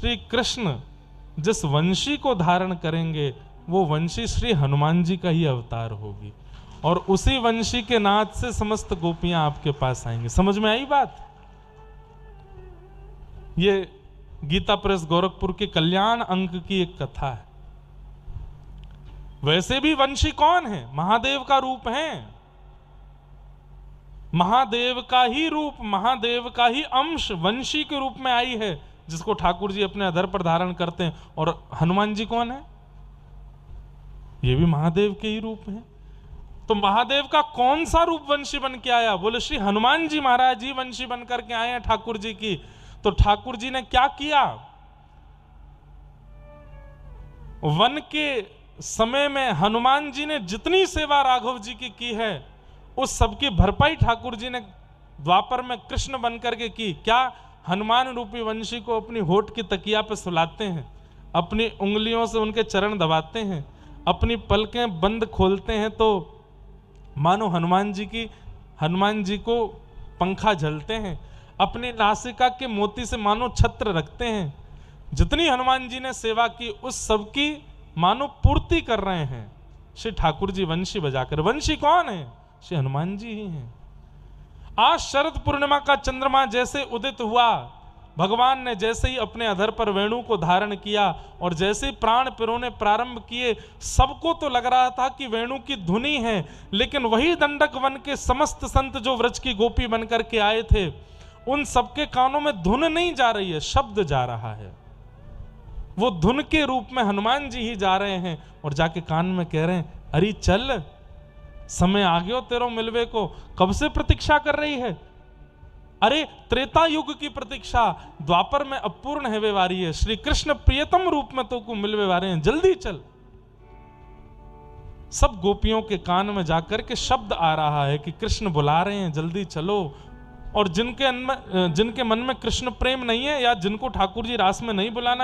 श्री कृष्ण जिस वंशी को धारण करेंगे वो वंशी श्री हनुमान जी का ही अवतार होगी, और उसी वंशी के नाद से समस्त गोपियां आपके पास आएंगी। समझ में आई बात? ये गीता प्रेस गोरखपुर के कल्याण अंक की एक कथा है। वैसे भी वंशी कौन है? महादेव का रूप है, महादेव का ही रूप, महादेव का ही अंश वंशी के रूप में आई है, जिसको ठाकुर जी अपने अधर पर धारण करते हैं। और हनुमान जी कौन है? ये भी महादेव के ही रूप हैं। तो महादेव का कौन सा रूप वंशी बन के आया? बोले श्री हनुमान जी महाराज जी वंशी बन करके आए हैं ठाकुर जी की। तो ठाकुर जी ने क्या किया? वन के समय में हनुमान जी ने जितनी सेवा राघव जी की है, उस सबकी भरपाई ठाकुर जी ने द्वापर में कृष्ण बन करके की। क्या? हनुमान रूपी वंशी को अपनी होठ की तकिया पे सुलाते हैं, अपनी उंगलियों से उनके चरण दबाते हैं, अपनी पलकें बंद खोलते हैं तो मानो हनुमान जी को पंखा झलते हैं, अपनी नासिका के मोती से मानो छत्र रखते हैं। जितनी हनुमान जी ने सेवा की उस सब की मानो पूर्ति कर रहे हैं श्री ठाकुर जी वंशी बजाकर। वंशी कौन है? श्री हनुमान जी ही हैं। आज शरद पूर्णिमा का चंद्रमा जैसे उदित हुआ, भगवान ने जैसे ही अपने अधर पर वेणु को धारण किया और जैसे ही प्राण पिरोने प्रारंभ किए, सबको तो लग रहा था कि वेणु की धुनी है, लेकिन वही दंडक वन के समस्त संत जो व्रज की गोपी बनकर के आए थे, उन सबके कानों में धुन नहीं जा रही है, शब्द जा रहा है। वो धुन के रूप में हनुमान जी ही जा रहे हैं और जाके कान में कह रहे हैं, अरे चल, समय आ गयो तेरो मिलवे को, कब से प्रतीक्षा कर रही है? अरे त्रेता युग की प्रतीक्षा द्वापर में अपूर्ण है वारी है, श्री कृष्ण प्रियतम रूप में तो को मिलवे वारे हैं, जल्दी चल। सब गोपियों के कान में जाकर के शब्द आ रहा है कि कृष्ण बुला रहे हैं, जल्दी चलो। और जिनके मन में कृष्ण प्रेम नहीं है या जिनको ठाकुर जी रास में नहीं बुलाना